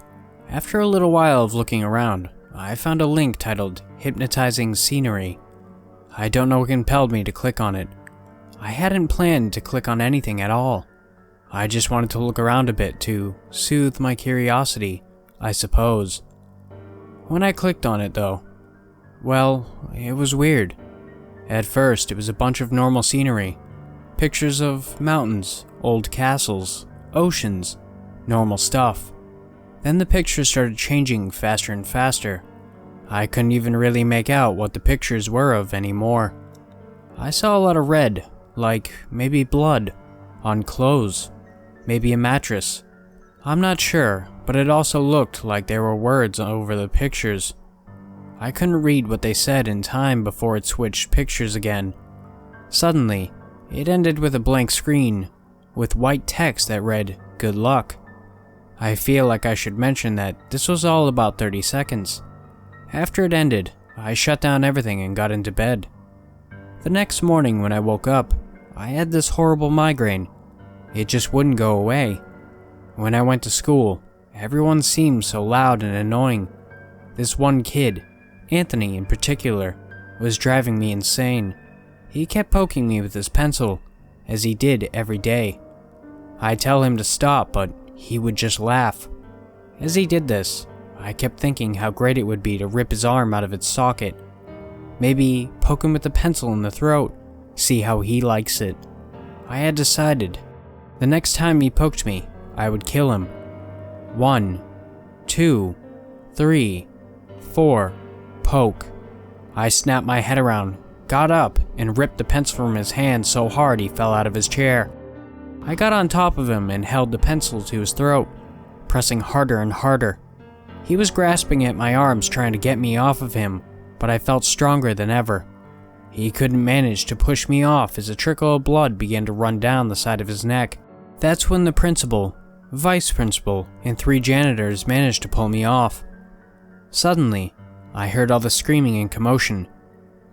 A: after a little while of looking around, I found a link titled Hypnotizing Scenery. I don't know what compelled me to click on it. I hadn't planned to click on anything at all. I just wanted to look around a bit to soothe my curiosity, I suppose. When I clicked on it though, well, it was weird. At first, it was a bunch of normal scenery. Pictures of mountains, old castles, oceans, normal stuff. Then the pictures started changing faster and faster. I couldn't even really make out what the pictures were of anymore. I saw a lot of red, like maybe blood, on clothes, maybe a mattress. I'm not sure, but it also looked like there were words over the pictures. I couldn't read what they said in time before it switched pictures again. Suddenly, it ended with a blank screen, with white text that read, "Good luck." I feel like I should mention that this was all about 30 seconds. After it ended, I shut down everything and got into bed. The next morning when I woke up, I had this horrible migraine. It just wouldn't go away. When I went to school, everyone seemed so loud and annoying. This one kid, Anthony in particular, was driving me insane. He kept poking me with his pencil, as he did every day. I'd tell him to stop, but he would just laugh. As he did this, I kept thinking how great it would be to rip his arm out of its socket. Maybe poke him with the pencil in the throat, see how he likes it. I had decided, the next time he poked me, I would kill him. 1, 2, 3, 4, poke. I snapped my head around, got up, and ripped the pencil from his hand so hard he fell out of his chair. I got on top of him and held the pencil to his throat, pressing harder and harder. He was grasping at my arms trying to get me off of him, but I felt stronger than ever. He couldn't manage to push me off as a trickle of blood began to run down the side of his neck. That's when the principal, vice principal, and 3 janitors managed to pull me off. Suddenly, I heard all the screaming and commotion.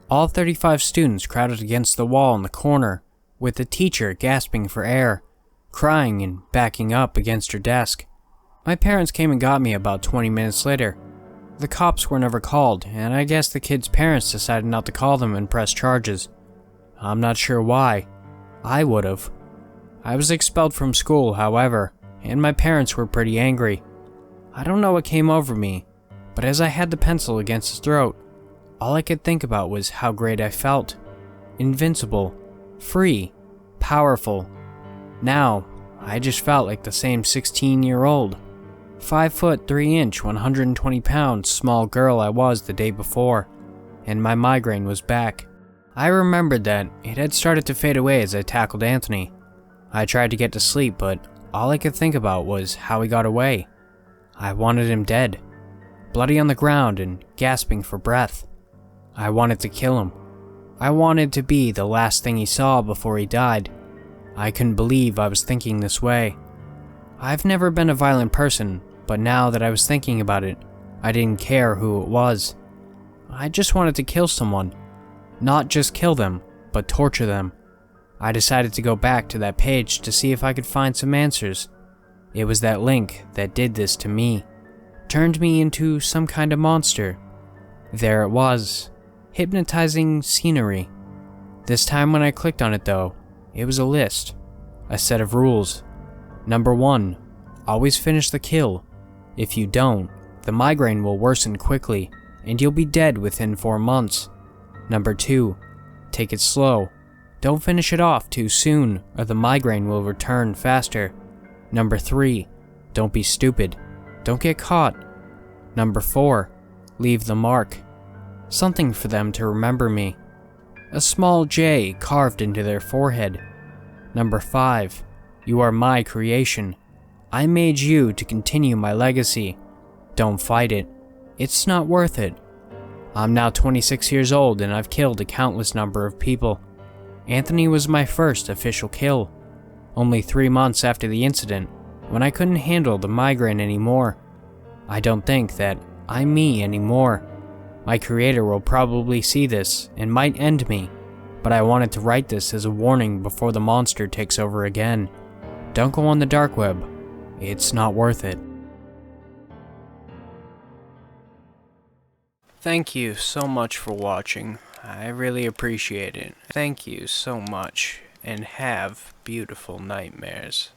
A: All 35 students crowded against the wall in the corner, with the teacher gasping for air, crying and backing up against her desk. My parents came and got me about 20 minutes later. The cops were never called, and I guess the kids' parents decided not to call them and press charges. I'm not sure why. I would've. I was expelled from school, however, and my parents were pretty angry. I don't know what came over me, but as I had the pencil against his throat, all I could think about was how great I felt. Invincible, free, powerful. Now, I just felt like the same 16-year-old, 5 foot 3 inch, 120 pound small girl I was the day before, and my migraine was back. I remembered that it had started to fade away as I tackled Anthony. I tried to get to sleep, but all I could think about was how he got away. I wanted him dead, bloody on the ground and gasping for breath. I wanted to kill him. I wanted to be the last thing he saw before he died. I couldn't believe I was thinking this way. I've never been a violent person, but now that I was thinking about it, I didn't care who it was. I just wanted to kill someone. Not just kill them, but torture them. I decided to go back to that page to see if I could find some answers. It was that link that did this to me. Turned me into some kind of monster. There it was. Hypnotizing scenery. This time when I clicked on it though, it was a list. A set of rules. Number 1. Always finish the kill. If you don't, the migraine will worsen quickly, and you'll be dead within 4 months. Number 2. Take it slow. Don't finish it off too soon, or the migraine will return faster. Number 3. Don't be stupid. Don't get caught. Number 4. Leave the mark. Something for them to remember me. A small J carved into their forehead. Number 5. You are my creation. I made you to continue my legacy. Don't fight it. It's not worth it. I'm now 26 years old and I've killed a countless number of people. Anthony was my first official kill. Only 3 months after the incident, when I couldn't handle the migraine anymore. I don't think that I'm me anymore. My creator will probably see this and might end me, but I wanted to write this as a warning before the monster takes over again. Don't go on the dark web. It's not worth it. Thank you so much for watching. I really appreciate it. Thank you so much, and have beautiful nightmares.